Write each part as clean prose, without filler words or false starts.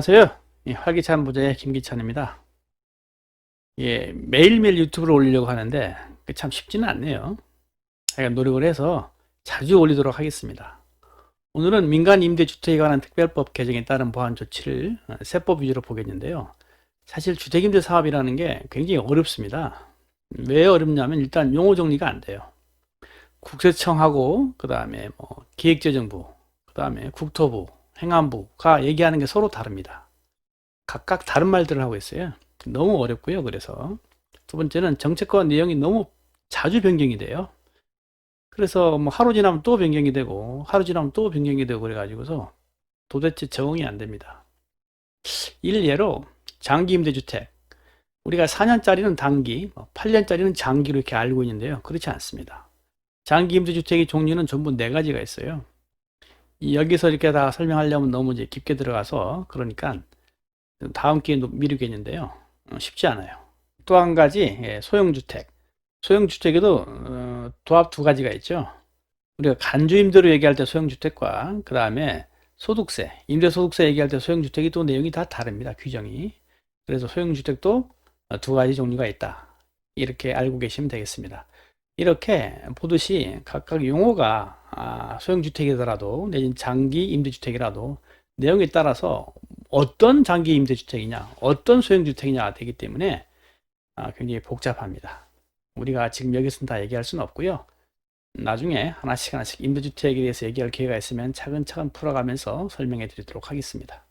안녕하세요. 활기찬 부자의 김기찬입니다. 매일매일 유튜브를 올리려고 하는데 참 쉽지는 않네요. 제가 노력을 해서 자주 올리도록 하겠습니다. 오늘은 민간 임대주택에 관한 특별법 개정에 따른 보완 조치를 세법 위주로 보겠는데요. 사실 주택임대 사업이라는 게 굉장히 어렵습니다. 왜 어렵냐면 일단 용어 정리가 안 돼요. 국세청하고 그 다음에 기획재정부, 그 다음에 국토부, 행안부가 얘기하는 게 서로 다릅니다. 각각 다른 말들을 하고 있어요. 너무 어렵고요. 그래서 두 번째는 정책과 내용이 너무 자주 변경이 돼요. 그래서 하루 지나면 또 변경이 되고 하루 지나면 또 변경이 되고 그래가지고서 도대체 적응이 안 됩니다. 일례로 장기 임대주택, 우리가 4년짜리는 단기, 8년짜리는 장기로 이렇게 알고 있는데요. 그렇지 않습니다. 장기 임대주택의 종류는 전부 4가지가 있어요. 여기서 이렇게 다 설명하려면 너무 이제 깊게 들어가서 그러니까 다음 기회에 미루겠는데요. 쉽지 않아요. 또 한 가지, 소형주택. 소형주택에도 도합 2가지가 있죠. 우리가 간주임대로 얘기할 때 소형주택과 그 다음에 소득세, 임대소득세 얘기할 때 소형주택이 또 내용이 다 다릅니다. 규정이. 그래서 소형주택도 2가지 종류가 있다. 이렇게 알고 계시면 되겠습니다. 이렇게 보듯이 각각 용어가 소형주택이더라도 내지는 장기 임대주택이라도 내용에 따라서 어떤 장기 임대주택이냐, 어떤 소형주택이냐 되기 때문에 굉장히 복잡합니다. 우리가 지금 여기서는 다 얘기할 수는 없고요. 나중에 하나씩 임대주택에 대해서 얘기할 기회가 있으면 차근차근 풀어가면서 설명해 드리도록 하겠습니다.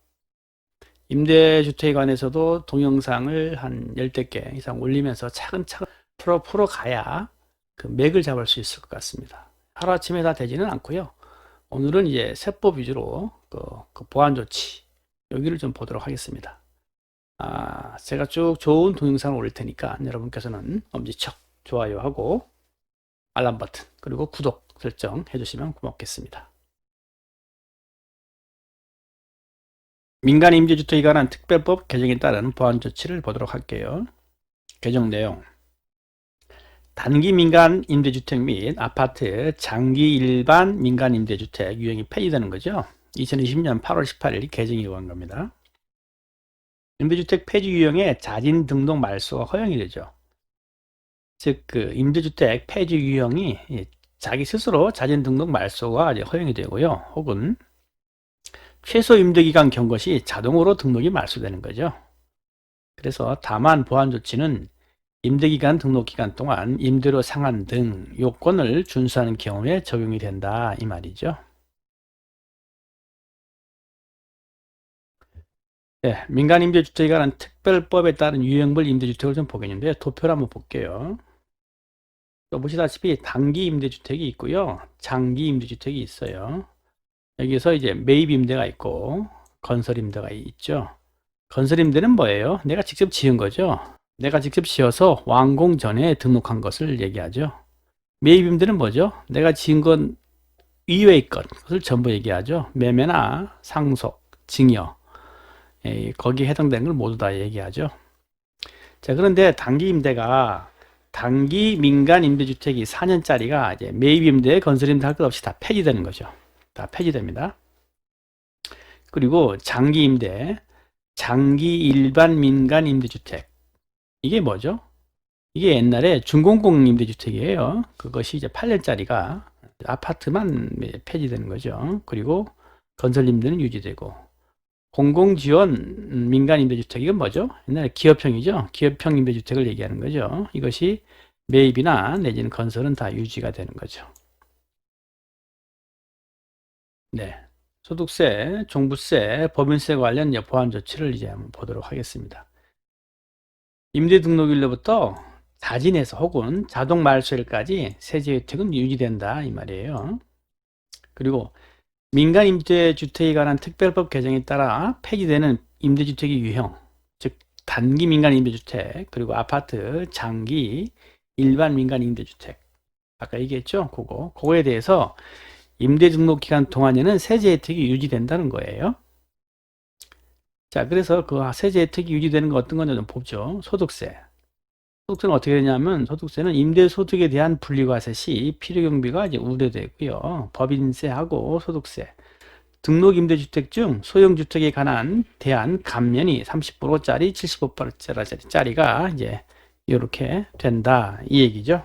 임대주택에 관해서도 동영상을 한 10대 개 이상 올리면서 차근차근 풀어가야 그 맥을 잡을 수 있을 것 같습니다. 하루아침에 다 되지는 않고요. 오늘은 이제 세법 위주로 그 보완 조치 여기를 좀 보도록 하겠습니다. 제가 쭉 좋은 동영상을 올릴 테니까 여러분께서는 엄지척 좋아요하고 알람 버튼 그리고 구독 설정 해주시면 고맙겠습니다. 민간 임대주택에 관한 특별법 개정에 따른 보완 조치를 보도록 할게요. 개정 내용. 단기 민간 임대주택 및 아파트 장기 일반 민간 임대주택 유형이 폐지되는 거죠. 2020년 8월 18일 개정이 요구한 겁니다. 임대주택 폐지 유형에 자진 등록 말소가 허용이 되죠. 즉, 그 임대주택 폐지 유형이 자기 스스로 자진 등록 말소가 이제 허용이 되고요. 혹은 최소 임대기간 경과 시 자동으로 등록이 말소되는 거죠. 그래서 다만 보완 조치는 임대기간 등록기간 동안 임대료 상한 등 요건을 준수하는 경우에 적용이 된다 이 말이죠. 네, 민간 임대주택에 관한 특별법에 따른 유형별 임대주택을 좀 보겠는데 도표를 한번 볼게요. 보시다시피 단기 임대주택이 있고요. 장기 임대주택이 있어요. 여기서 이제 매입 임대가 있고 건설 임대가 있죠. 건설 임대는 뭐예요? 내가 직접 지은 거죠. 내가 직접 지어서 완공 전에 등록한 것을 얘기하죠. 매입 임대는 뭐죠? 내가 지은 건 이외의 것을 전부 얘기하죠. 매매나 상속, 증여 거기에 해당되는 걸 모두 다 얘기하죠. 자, 그런데 단기 임대가 단기 민간 임대주택이 4년짜리가 이제 매입 임대, 건설 임대 할 것 없이 다 폐지되는 거죠. 다 폐지됩니다. 그리고 장기 임대, 장기 일반 민간 임대주택. 이게 뭐죠? 이게 옛날에 준공공 임대주택이에요. 그것이 이제 8년짜리가 아파트만 폐지되는 거죠. 그리고 건설 임대는 유지되고 공공지원 민간 임대주택 이건 뭐죠? 옛날에 기업형이죠. 기업형 임대주택을 얘기하는 거죠. 이것이 매입이나 내지는 건설은 다 유지가 되는 거죠. 네, 소득세, 종부세, 법인세 관련 보완 조치를 이제 한번 보도록 하겠습니다. 임대 등록일로부터 자진해서 혹은 자동 말소일까지 세제 혜택은 유지된다 이 말이에요. 그리고 민간 임대주택에 관한 특별법 개정에 따라 폐지되는 임대주택의 유형, 즉 단기 민간 임대주택 그리고 아파트, 장기, 일반 민간 임대주택 아까 얘기했죠? 그거에 대해서 임대 등록 기간 동안에는 세제 혜택이 유지된다는 거예요. 자, 그래서 그 세제 혜택이 유지되는 거 어떤 건지 좀 보죠. 소득세. 소득세는 어떻게 되냐면 소득세는 임대소득에 대한 분리과세 시 필요경비가 이제 우려되고요. 법인세하고 소득세 등록임대주택 중 소형주택에 관한 대한 감면이 30%짜리, 75%짜리가 이제 이렇게 된다 이 얘기죠.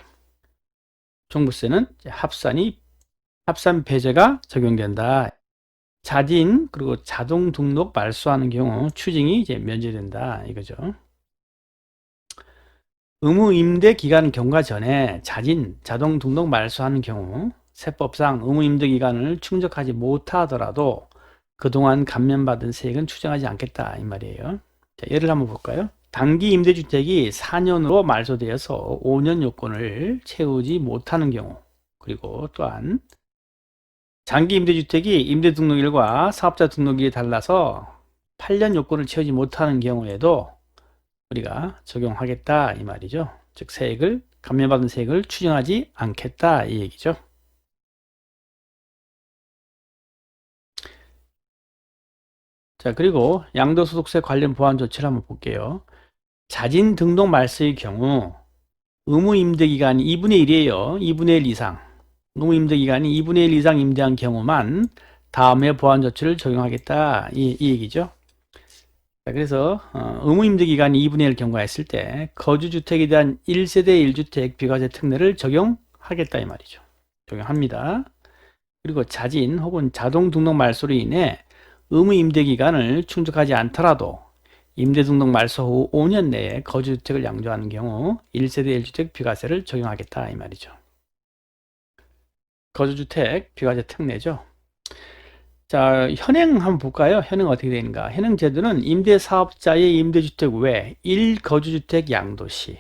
종부세는 합산 배제가 적용된다. 자진 그리고 자동 등록 말소하는 경우 추징이 이제 면제된다 이거죠. 의무 임대 기간 경과 전에 자동 등록 말소하는 경우 세법상 의무 임대 기간을 충족하지 못하더라도 그동안 감면받은 세액은 추정하지 않겠다 이 말이에요. 자, 예를 한번 볼까요? 단기 임대주택이 4년으로 말소되어서 5년 요건을 채우지 못하는 경우, 그리고 또한 장기 임대주택이 임대 등록일과 사업자 등록일이 달라서 8년 요건을 채우지 못하는 경우에도 우리가 적용하겠다 이 말이죠. 즉 감면받은 세액을 추정하지 않겠다 이 얘기죠. 자, 그리고 양도소득세 관련 보완 조치를 한번 볼게요. 자진 등록 말소의 경우 의무 임대 기간이 2분의 1이에요. 2분의 1 이상. 의무 임대 기간이 2분의 1 이상 임대한 경우만 다음에 보완 조치를 적용하겠다 이 얘기죠. 자, 그래서 의무 임대 기간이 2분의 1 경과했을 때 거주주택에 대한 1세대 1주택 비과세 특례를 적용하겠다 이 말이죠. 적용합니다. 그리고 자진 혹은 자동 등록 말소로 인해 의무 임대 기간을 충족하지 않더라도 임대 등록 말소 후 5년 내에 거주주택을 양도하는 경우 1세대 1주택 비과세를 적용하겠다 이 말이죠. 거주주택 비과세 특례죠. 자, 현행 한번 볼까요? 현행 어떻게 되는가? 현행 제도는 임대사업자의 임대주택 외 1거주주택 양도 시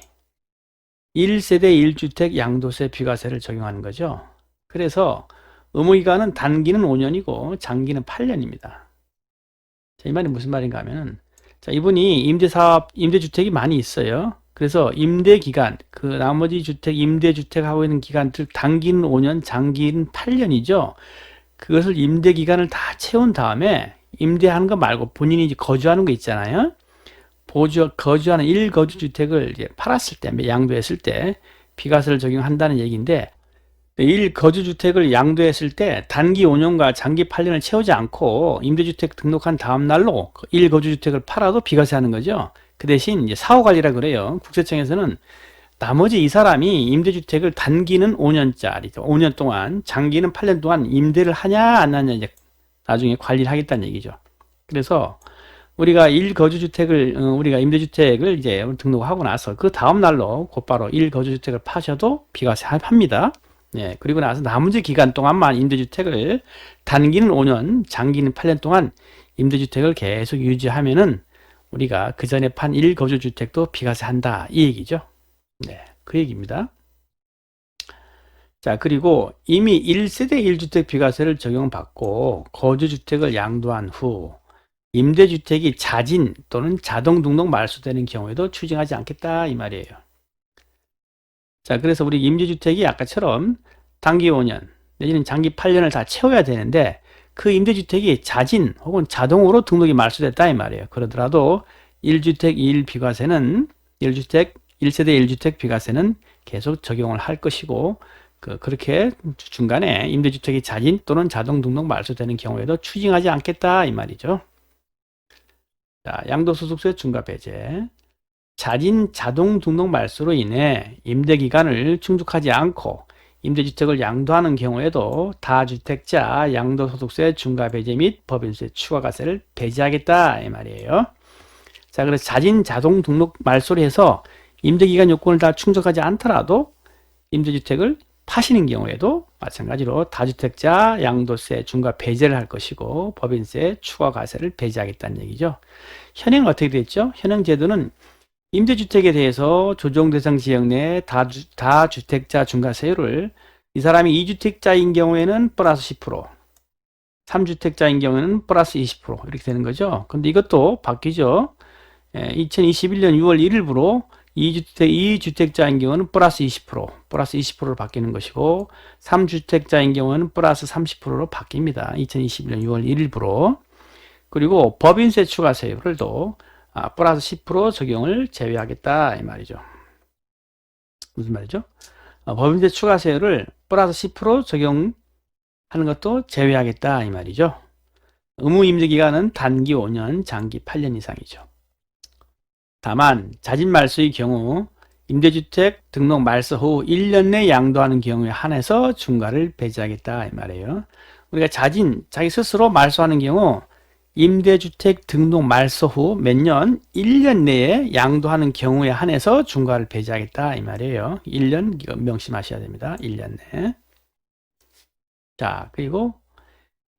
1세대 1주택 양도세 비과세를 적용하는 거죠. 그래서 의무기간은 단기는 5년이고 장기는 8년입니다. 자, 이 말이 무슨 말인가 하면은, 자, 이분이 임대주택이 많이 있어요. 그래서 임대기간, 그 나머지 임대주택 하고 있는 기간들 단기는 5년, 장기는 8년이죠. 그것을 임대기간을 다 채운 다음에 임대하는 거 말고 본인이 이제 거주하는 거 있잖아요. 거주하는 1거주주택을 이제 팔았을 때, 양도했을 때 비과세를 적용한다는 얘기인데, 1거주주택을 양도했을 때 단기 5년과 장기 8년을 채우지 않고 임대주택 등록한 다음 날로 1거주주택을 팔아도 비과세하는 거죠. 그 대신 이제 사후관리라 그래요. 국세청에서는 나머지 이 사람이 임대주택을 단기는 5년짜리, 5년 동안, 장기는 8년 동안 임대를 하냐 안 하냐 이제 나중에 관리를 하겠다는 얘기죠. 그래서 우리가 우리가 임대주택을 이제 등록하고 나서 그 다음 날로 곧바로 1거주주택을 파셔도 비과세 합니다. 예, 그리고 나서 나머지 기간 동안만 임대주택을 단기는 5년, 장기는 8년 동안 임대주택을 계속 유지하면은 우리가 그 전에 판 1거주주택도 비과세 한다 이 얘기죠. 네, 그 얘기입니다. 자, 그리고 이미 1세대 1주택 비과세를 적용받고 거주주택을 양도한 후 임대주택이 자진 또는 자동 등록 말소되는 경우에도 추징하지 않겠다 이 말이에요. 자, 그래서 우리 임대주택이 아까처럼 단기 5년 내지는 장기 8년을 다 채워야 되는데 그 임대주택이 자진 혹은 자동으로 등록이 말소됐다 이 말이에요. 그러더라도 1주택 2일 비과세는 1세대 1주택 비과세는 계속 적용을 할 것이고 그렇게 중간에 임대주택이 자진 또는 자동 등록 말소되는 경우에도 추징하지 않겠다 이 말이죠. 자, 양도소득세 중과 배제. 자진 자동 등록 말소로 인해 임대기간을 충족하지 않고 임대주택을 양도하는 경우에도 다주택자 양도소득세 중과배제 및 법인세 추가과세를 배제하겠다 이 말이에요. 자, 그래서 자진 자동 등록 말소를 해서 임대기간 요건을 다 충족하지 않더라도 임대주택을 파시는 경우에도 마찬가지로 다주택자 양도세 중과배제를 할 것이고 법인세 추가과세를 배제하겠다는 얘기죠. 현행은 어떻게 됐죠? 현행 제도는 임대주택에 대해서 조정대상 지역 내 다주택자 중과세율을 이 사람이 2주택자인 경우에는 플러스 10%, 3주택자인 경우에는 플러스 20% 이렇게 되는 거죠. 근데 이것도 바뀌죠. 2021년 6월 1일부로 2주택자인 경우는 플러스 20%로 바뀌는 것이고 3주택자인 경우는 플러스 30%로 바뀝니다. 2021년 6월 1일부로. 그리고 법인세 추가세율도 플러스 10% 적용을 제외하겠다 이 말이죠. 무슨 말이죠? 법인세 추가세율을 플러스 10% 적용하는 것도 제외하겠다 이 말이죠. 의무 임대 기간은 단기 5년, 장기 8년 이상이죠. 다만 자진 말소의 경우 임대주택 등록 말소 후 1년 내 양도하는 경우에 한해서 중과를 배제하겠다 이 말이에요. 우리가 자기 스스로 말소하는 경우 임대주택 등록 말소 후 몇 년? 1년 내에 양도하는 경우에 한해서 중과를 배제하겠다 이 말이에요. 1년 명심하셔야 됩니다. 1년 내. 자, 그리고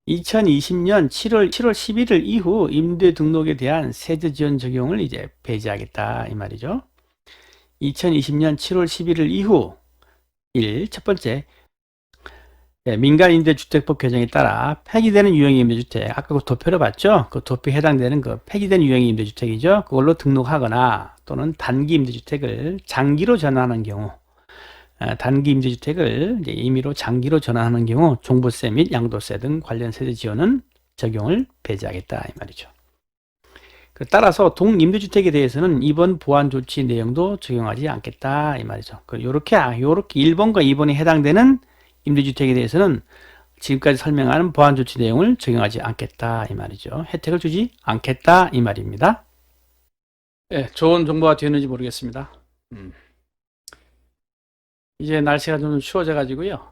2020년 7월 11일 이후 임대 등록에 대한 세제 지원 적용을 이제 배제하겠다 이 말이죠. 2020년 7월 11일 이후 첫 번째, 민간임대주택법 개정에 따라 폐기되는 유형의 임대주택, 아까 그 도표를 봤죠? 그 도표에 해당되는 그 폐기되는 유형의 임대주택이죠. 그걸로 등록하거나 또는 단기 임대주택을 장기로 전환하는 경우, 단기 임대주택을 이제 임의로 장기로 전환하는 경우 종부세 및 양도세 등 관련 세제 지원은 적용을 배제하겠다 이 말이죠. 따라서 동임대주택에 대해서는 이번 보완 조치 내용도 적용하지 않겠다 이 말이죠. 요렇게 1번과 2번에 해당되는 임대주택에 대해서는 지금까지 설명한 보완 조치 내용을 적용하지 않겠다 이 말이죠. 혜택을 주지 않겠다 이 말입니다. 네, 좋은 정보가 되었는지 모르겠습니다. 이제 날씨가 좀 추워져 가지고요.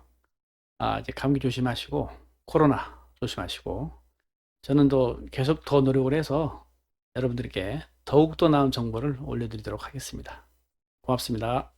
이제 감기 조심하시고 코로나 조심하시고 저는 또 계속 더 노력을 해서 여러분들께 더욱더 나은 정보를 올려드리도록 하겠습니다. 고맙습니다.